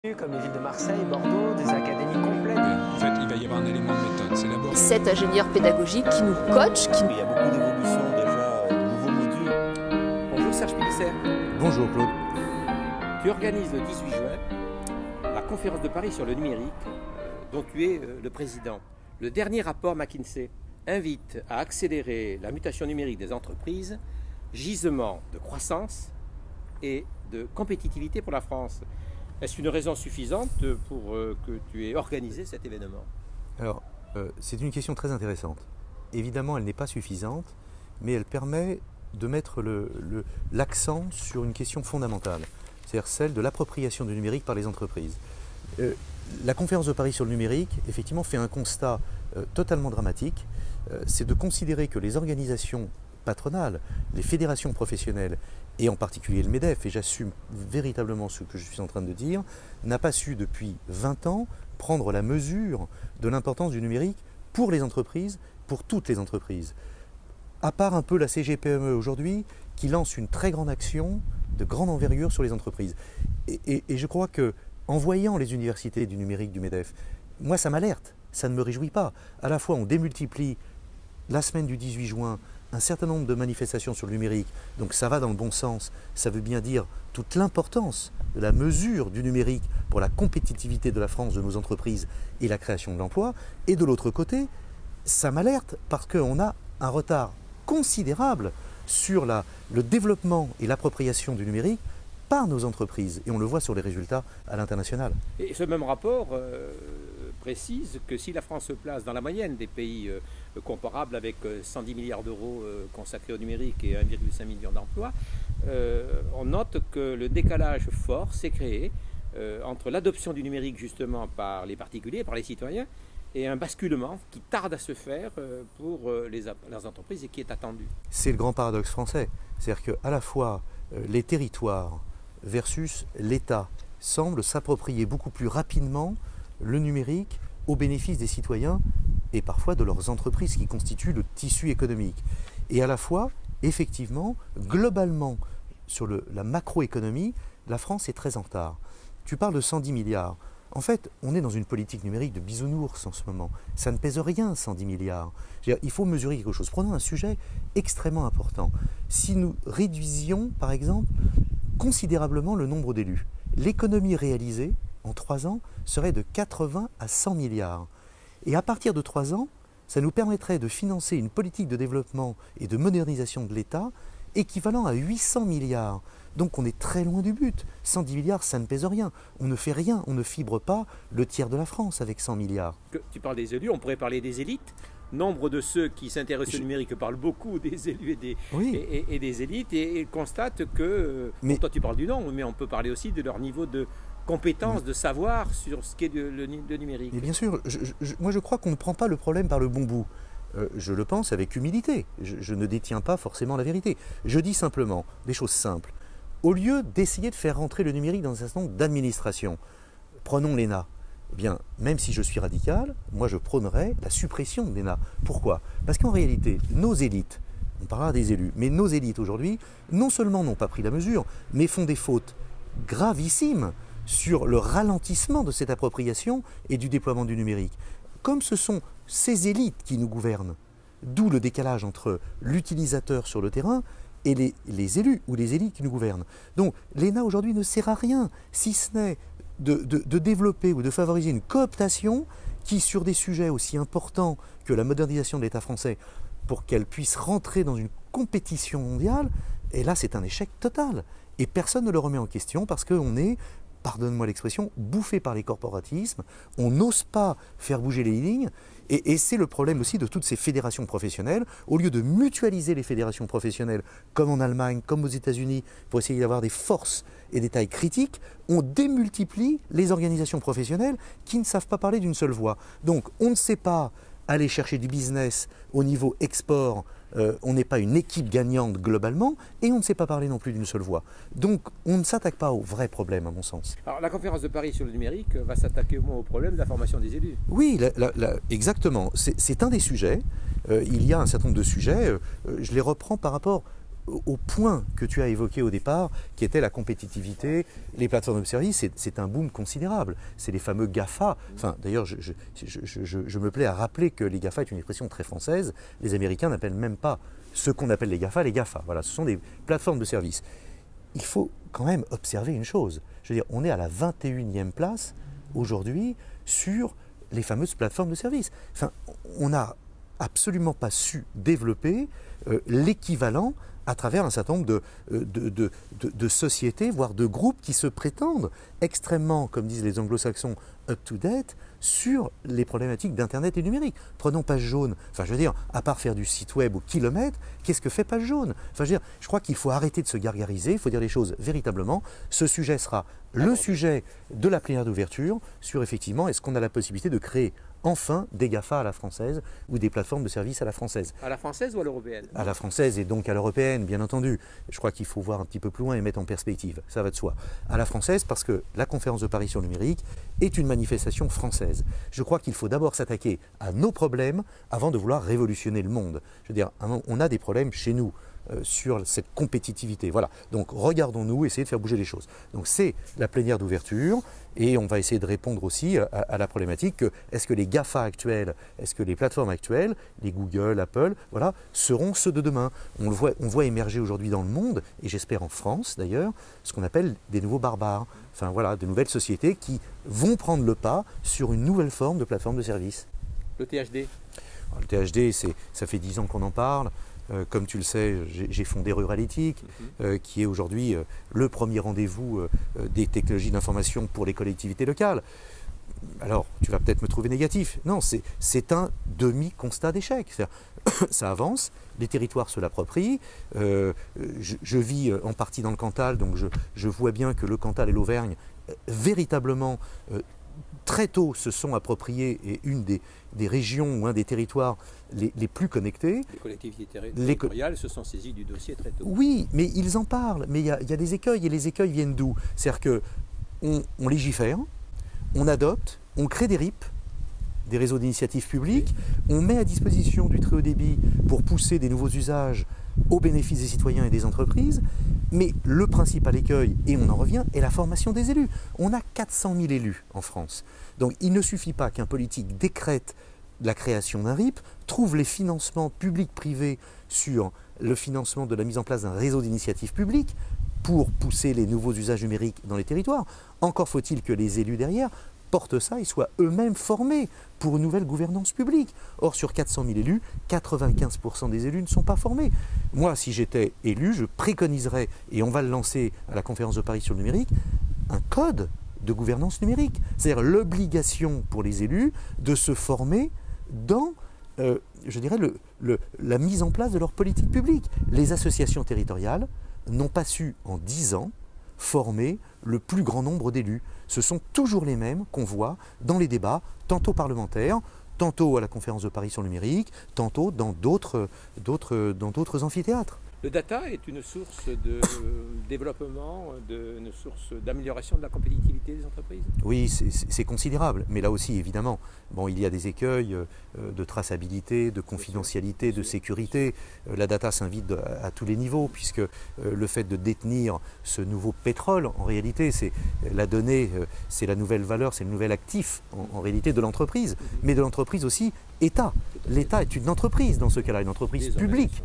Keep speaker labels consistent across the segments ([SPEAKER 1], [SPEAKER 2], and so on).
[SPEAKER 1] Comme les villes de Marseille, Bordeaux, des académies complètes.
[SPEAKER 2] En fait, il va y avoir un élément de méthode. C'est d'abord
[SPEAKER 3] cet ingénieur pédagogique qui nous coach.
[SPEAKER 4] Il y a beaucoup d'évolutions déjà, de nouveaux modules.
[SPEAKER 5] Bonjour Serge Pilisser.
[SPEAKER 6] Bonjour Claude.
[SPEAKER 5] Tu organises le 18 juin la conférence de Paris sur le numérique, dont tu es le président. Le dernier rapport McKinsey invite à accélérer la mutation numérique des entreprises, gisement de croissance et de compétitivité pour la France. Est-ce une raison suffisante pour que tu aies organisé cet événement?
[SPEAKER 6] Alors, c'est une question très intéressante. Évidemment, elle n'est pas suffisante, mais elle permet de mettre l'accent sur une question fondamentale, c'est-à-dire celle de l'appropriation du numérique par les entreprises. La conférence de Paris sur le numérique, effectivement, fait un constat totalement dramatique. C'est de considérer que les organisations patronales, les fédérations professionnelles, et en particulier le MEDEF, et j'assume véritablement ce que je suis en train de dire, n'a pas su depuis 20 ans prendre la mesure de l'importance du numérique pour les entreprises, pour toutes les entreprises. À part un peu la CGPME aujourd'hui, qui lance une très grande action de grande envergure sur les entreprises. Et je crois qu'en voyant les universités du numérique du MEDEF, moi ça m'alerte, ça ne me réjouit pas. À la fois on démultiplie la semaine du 18 juin un certain nombre de manifestations sur le numérique, donc ça va dans le bon sens, ça veut bien dire toute l'importance de la mesure du numérique pour la compétitivité de la France, de nos entreprises et la création de l'emploi, et de l'autre côté, ça m'alerte parce qu'on a un retard considérable sur le développement et l'appropriation du numérique par nos entreprises, et on le voit sur les résultats à l'international.
[SPEAKER 5] Et ce même rapport précise que si la France se place dans la moyenne des pays comparables avec 110 milliards d'euros consacrés au numérique et 1,5 million d'emplois, on note que le décalage fort s'est créé entre l'adoption du numérique justement par les particuliers, par les citoyens, et un basculement qui tarde à se faire pour les entreprises et qui est attendu.
[SPEAKER 6] C'est le grand paradoxe français, c'est-à-dire qu'à la fois les territoires versus l'État semblent s'approprier beaucoup plus rapidement le numérique au bénéfice des citoyens et parfois de leurs entreprises qui constituent le tissu économique. Et à la fois, effectivement, globalement, sur la macroéconomie, la France est très en retard. Tu parles de 110 milliards. En fait, on est dans une politique numérique de bisounours en ce moment. Ça ne pèse rien, 110 milliards. Il faut mesurer quelque chose. Prenons un sujet extrêmement important. Si nous réduisions, par exemple, considérablement le nombre d'élus, l'économie réalisée en 3 ans serait de 80 à 100 milliards. Et à partir de 3 ans, ça nous permettrait de financer une politique de développement et de modernisation de l'État équivalent à 800 milliards. Donc on est très loin du but. 110 milliards, ça ne pèse rien. On ne fait rien, on ne fibre pas le tiers de la France avec 100 milliards.
[SPEAKER 5] Tu parles des élus, on pourrait parler des élites. Nombre de ceux qui s'intéressent au numérique parlent beaucoup des élus et des élites et constatent que, toi tu parles du nom, mais on peut parler aussi de leur niveau de compétence, de savoir sur ce qu'est le numérique.
[SPEAKER 6] Et bien sûr, moi je crois qu'on ne prend pas le problème par le bon bout. Je le pense avec humilité. Je ne détiens pas forcément la vérité. Je dis simplement des choses simples. Au lieu d'essayer de faire rentrer le numérique dans un certain nombre d'administrations, prenons l'ENA. Eh bien, même si je suis radical, moi je prônerais la suppression de l'ENA. Pourquoi? Parce qu'en réalité, nos élites, on parlera des élus, mais nos élites aujourd'hui, non seulement n'ont pas pris la mesure, mais font des fautes gravissimes sur le ralentissement de cette appropriation et du déploiement du numérique. Comme ce sont ces élites qui nous gouvernent, d'où le décalage entre l'utilisateur sur le terrain et les élus ou les élites qui nous gouvernent. Donc l'ENA aujourd'hui ne sert à rien, si ce n'est de développer ou de favoriser une cooptation qui, sur des sujets aussi importants que la modernisation de l'État français, pour qu'elle puisse rentrer dans une compétition mondiale, et là c'est un échec total. Et personne ne le remet en question parce qu'on est, pardonne-moi l'expression, bouffé par les corporatismes, on n'ose pas faire bouger les lignes, et c'est le problème aussi de toutes ces fédérations professionnelles. Au lieu de mutualiser les fédérations professionnelles, comme en Allemagne, comme aux États-Unis, pour essayer d'avoir des forces et des tailles critiques, on démultiplie les organisations professionnelles qui ne savent pas parler d'une seule voix. Donc on ne sait pas aller chercher du business au niveau export, on n'est pas une équipe gagnante globalement, et on ne sait pas parler non plus d'une seule voix. Donc on ne s'attaque pas au vrai problème à mon sens.
[SPEAKER 5] Alors la conférence de Paris sur le numérique va s'attaquer au moins au problème de la formation des élus.
[SPEAKER 6] Oui, exactement. C'est un des sujets. Il y a un certain nombre de sujets. Je les reprends par rapport au point que tu as évoqué au départ, qui était la compétitivité, les plateformes de services, c'est un boom considérable. C'est les fameux GAFA. Enfin, d'ailleurs, je me plais à rappeler que les GAFA est une expression très française. Les Américains n'appellent même pas ce qu'on appelle les GAFA, les GAFA. Voilà, ce sont des plateformes de services. Il faut quand même observer une chose. Je veux dire, on est à la 21e place aujourd'hui sur les fameuses plateformes de services. Enfin, on n'a absolument pas su développer l'équivalent à travers un certain nombre de sociétés, voire de groupes qui se prétendent extrêmement, comme disent les anglo-saxons, up-to-date sur les problématiques d'Internet et numérique. Prenons Page Jaune. Enfin, je veux dire, à part faire du site web au kilomètre, qu'est-ce que fait Page Jaune? Enfin, je crois qu'il faut arrêter de se gargariser, il faut dire les choses véritablement. Ce sujet sera le sujet de la plénière d'ouverture sur, effectivement, est-ce qu'on a la possibilité de créer enfin des GAFA à la française ou des plateformes de services à la française.
[SPEAKER 5] À la française ou à l'européenne?
[SPEAKER 6] À la française et donc à l'européenne, bien entendu. Je crois qu'il faut voir un petit peu plus loin et mettre en perspective, ça va de soi. À la française parce que la conférence de Paris sur le numérique est une manifestation française. Je crois qu'il faut d'abord s'attaquer à nos problèmes avant de vouloir révolutionner le monde. Je veux dire, on a des problèmes chez nous. Sur cette compétitivité. Voilà. Donc regardons-nous, essayez de faire bouger les choses. Donc c'est la plénière d'ouverture et on va essayer de répondre aussi à la problématique que est-ce que les GAFA actuels, est-ce que les plateformes actuelles, les Google, Apple, voilà, seront ceux de demain. On voit émerger aujourd'hui dans le monde, et j'espère en France d'ailleurs, ce qu'on appelle des nouveaux barbares. Enfin voilà, de nouvelles sociétés qui vont prendre le pas sur une nouvelle forme de plateforme de service.
[SPEAKER 5] Le THD?
[SPEAKER 6] Alors, le THD, ça fait 10 ans qu'on en parle. Comme tu le sais, j'ai fondé Ruralytique, qui est aujourd'hui le premier rendez-vous des technologies d'information pour les collectivités locales. Alors, tu vas peut-être me trouver négatif. Non, c'est un demi-constat d'échec. Ça avance, les territoires se l'approprient. Je vis en partie dans le Cantal, donc je vois bien que le Cantal et l'Auvergne, véritablement, très tôt se sont appropriés et une des régions ou un des territoires les plus connectés.
[SPEAKER 5] Les collectivités territoriales se sont saisies du dossier très tôt.
[SPEAKER 6] Oui, mais ils en parlent. Mais il y a des écueils, et les écueils viennent d'où? C'est-à-dire qu'on légifère, on adopte, on crée des RIP, des réseaux d'initiative publique, on met à disposition du très haut débit pour pousser des nouveaux usages au bénéfice des citoyens et des entreprises, mais le principal écueil, et on en revient, est la formation des élus. On a 400 000 élus en France. Donc il ne suffit pas qu'un politique décrète la création d'un RIP, trouve les financements publics-privés sur le financement de la mise en place d'un réseau d'initiative publique pour pousser les nouveaux usages numériques dans les territoires. Encore faut-il que les élus derrière portent ça et soient eux-mêmes formés pour une nouvelle gouvernance publique. Or, sur 400 000 élus, 95% des élus ne sont pas formés. Moi, si j'étais élu, je préconiserais, et on va le lancer à la conférence de Paris sur le numérique, un code de gouvernance numérique. C'est-à-dire l'obligation pour les élus de se former dans, je dirais, la mise en place de leur politique publique. Les associations territoriales n'ont pas su, en 10 ans, former le plus grand nombre d'élus. Ce sont toujours les mêmes qu'on voit dans les débats, tantôt parlementaires, tantôt à la conférence de Paris sur le numérique, tantôt dans d'autres amphithéâtres.
[SPEAKER 5] Le data est une source de développement, une source d'amélioration de la compétitivité des entreprises?
[SPEAKER 6] Oui, c'est considérable, mais là aussi, évidemment, bon, il y a des écueils de traçabilité, de confidentialité, de sécurité. La data s'invite à tous les niveaux, puisque le fait de détenir ce nouveau pétrole, en réalité, c'est la donnée, c'est la nouvelle valeur, c'est le nouvel actif, en réalité, de l'entreprise, mais de l'entreprise aussi État. L'État est une entreprise dans ce cas-là, une entreprise publique,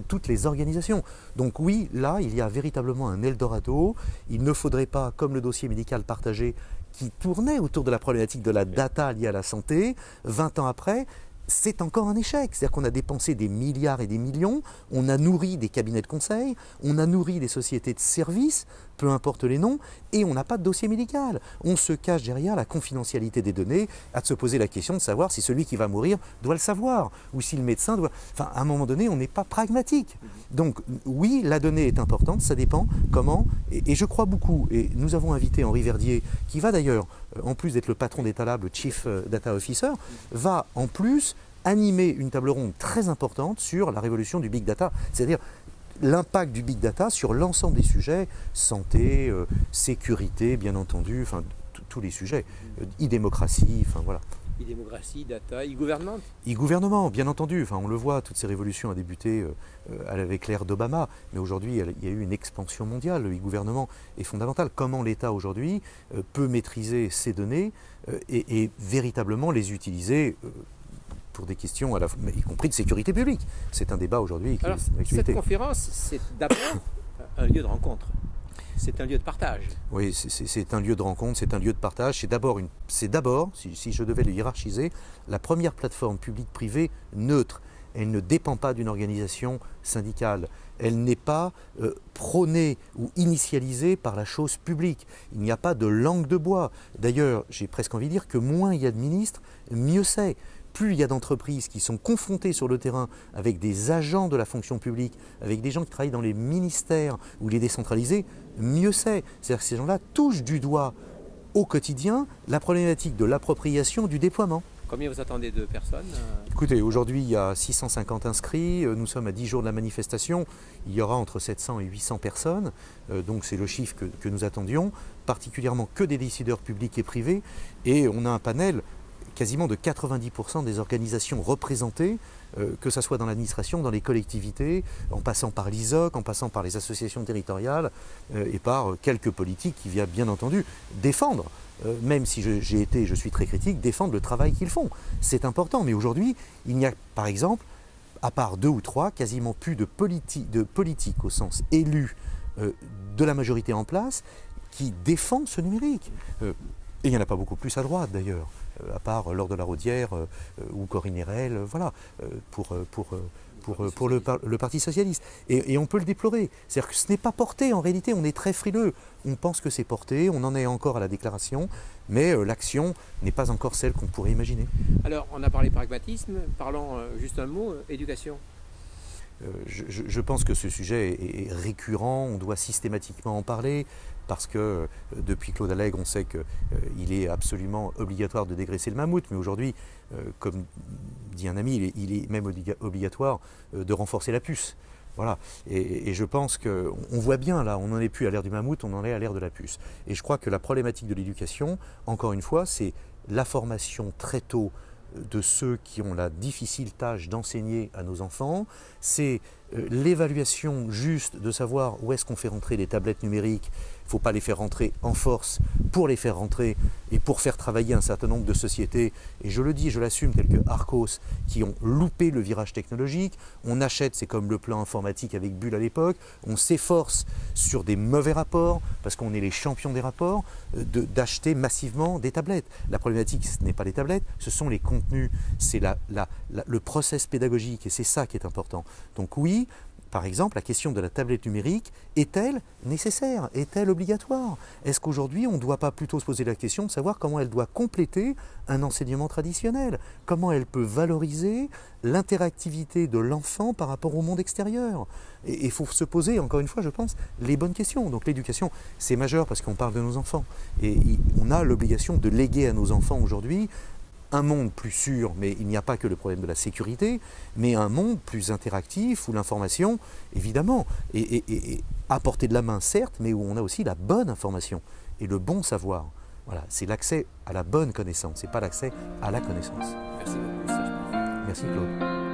[SPEAKER 6] toutes les organisations. Donc oui, là, il y a véritablement un Eldorado. Il ne faudrait pas, comme le dossier médical partagé qui tournait autour de la problématique de la data liée à la santé, 20 ans après, c'est encore un échec. C'est-à-dire qu'on a dépensé des milliards et des millions, on a nourri des cabinets de conseil, on a nourri des sociétés de services, peu importe les noms, et on n'a pas de dossier médical. On se cache derrière la confidentialité des données, à se poser la question de savoir si celui qui va mourir doit le savoir, ou si le médecin doit... Enfin, à un moment donné, on n'est pas pragmatique. Donc oui, la donnée est importante, ça dépend comment, et je crois beaucoup, et nous avons invité Henri Verdier, qui va d'ailleurs, en plus d'être le patron d'État Lab, le Chief Data Officer, va en plus animer une table ronde très importante sur la révolution du Big Data, c'est-à-dire l'impact du Big Data sur l'ensemble des sujets, santé, sécurité, bien entendu, enfin tous les sujets, e-démocratie, enfin voilà.
[SPEAKER 5] E-démocratie, data, e-gouvernement.
[SPEAKER 6] E-gouvernement, bien entendu. Enfin, on le voit, toutes ces révolutions ont débuté avec l'ère d'Obama, mais aujourd'hui, il y a eu une expansion mondiale. Le e-gouvernement est fondamental. Comment l'État aujourd'hui peut maîtriser ces données et véritablement les utiliser pour des questions, y compris de sécurité publique. C'est un débat aujourd'hui qui est d'actualité.
[SPEAKER 5] Cette conférence, c'est d'abord un lieu de rencontre. C'est un lieu de partage.
[SPEAKER 6] Oui, c'est un lieu de rencontre, c'est un lieu de partage. C'est d'abord, si je devais le hiérarchiser, la première plateforme publique-privée neutre. Elle ne dépend pas d'une organisation syndicale. Elle n'est pas prônée ou initialisée par la chose publique. Il n'y a pas de langue de bois. D'ailleurs, j'ai presque envie de dire que moins il y a de ministres, mieux c'est. Plus il y a d'entreprises qui sont confrontées sur le terrain avec des agents de la fonction publique, avec des gens qui travaillent dans les ministères ou les décentralisés, mieux c'est. C'est-à-dire que ces gens-là touchent du doigt au quotidien la problématique de l'appropriation du déploiement.
[SPEAKER 5] Combien vous attendez de personnes?
[SPEAKER 6] Écoutez, aujourd'hui il y a 650 inscrits, nous sommes à 10 jours de la manifestation, il y aura entre 700 et 800 personnes, donc c'est le chiffre que nous attendions, particulièrement que des décideurs publics et privés, et on a un panel quasiment de 90% des organisations représentées, que ce soit dans l'administration, dans les collectivités, en passant par l'ISOC, en passant par les associations territoriales et par quelques politiques qui viennent bien entendu défendre, même si je suis très critique, défendre le travail qu'ils font. C'est important, mais aujourd'hui, il n'y a par exemple, à part 2 ou 3, quasiment plus de politique au sens élu de la majorité en place qui défendent ce numérique. Et il n'y en a pas beaucoup plus à droite d'ailleurs, à part Laure de la Raudière ou Corinne Hérel, voilà, pour le Parti Socialiste. Et on peut le déplorer. C'est-à-dire que ce n'est pas porté, en réalité, on est très frileux. On pense que c'est porté, on en est encore à la déclaration, mais l'action n'est pas encore celle qu'on pourrait imaginer.
[SPEAKER 5] Alors, on a parlé pragmatisme, parlons juste un mot, éducation.
[SPEAKER 6] Je pense que ce sujet est récurrent, on doit systématiquement en parler, parce que depuis Claude Allègre, on sait qu'il est absolument obligatoire de dégraisser le mammouth, mais aujourd'hui, comme dit un ami, il est même obligatoire de renforcer la puce. Voilà. Et je pense qu'on voit bien là, on n'en est plus à l'ère du mammouth, on en est à l'ère de la puce. Et je crois que la problématique de l'éducation, encore une fois, c'est la formation très tôt de ceux qui ont la difficile tâche d'enseigner à nos enfants, c'est l'évaluation juste de savoir où est-ce qu'on fait rentrer les tablettes numériques. Il ne faut pas les faire rentrer en force pour les faire rentrer et pour faire travailler un certain nombre de sociétés. Et je le dis, je l'assume, tels que Arcos, qui ont loupé le virage technologique. On achète, c'est comme le plan informatique avec Bull à l'époque, on s'efforce sur des mauvais rapports, parce qu'on est les champions des rapports, d'acheter massivement des tablettes. La problématique, ce n'est pas les tablettes, ce sont les contenus, c'est le process pédagogique, et c'est ça qui est important. Donc oui, par exemple, la question de la tablette numérique, est-elle nécessaire? Est-elle obligatoire? Est-ce qu'aujourd'hui, on ne doit pas plutôt se poser la question de savoir comment elle doit compléter un enseignement traditionnel? Comment elle peut valoriser l'interactivité de l'enfant par rapport au monde extérieur? Et il faut se poser, encore une fois, je pense, les bonnes questions. Donc l'éducation, c'est majeur parce qu'on parle de nos enfants. Et on a l'obligation de léguer à nos enfants aujourd'hui un monde plus sûr, mais il n'y a pas que le problème de la sécurité, mais un monde plus interactif où l'information, évidemment, est à portée de la main, certes, mais où on a aussi la bonne information et le bon savoir. Voilà, c'est l'accès à la bonne connaissance, c'est pas l'accès à la connaissance.
[SPEAKER 5] Merci beaucoup, Serge.
[SPEAKER 6] Merci Claude.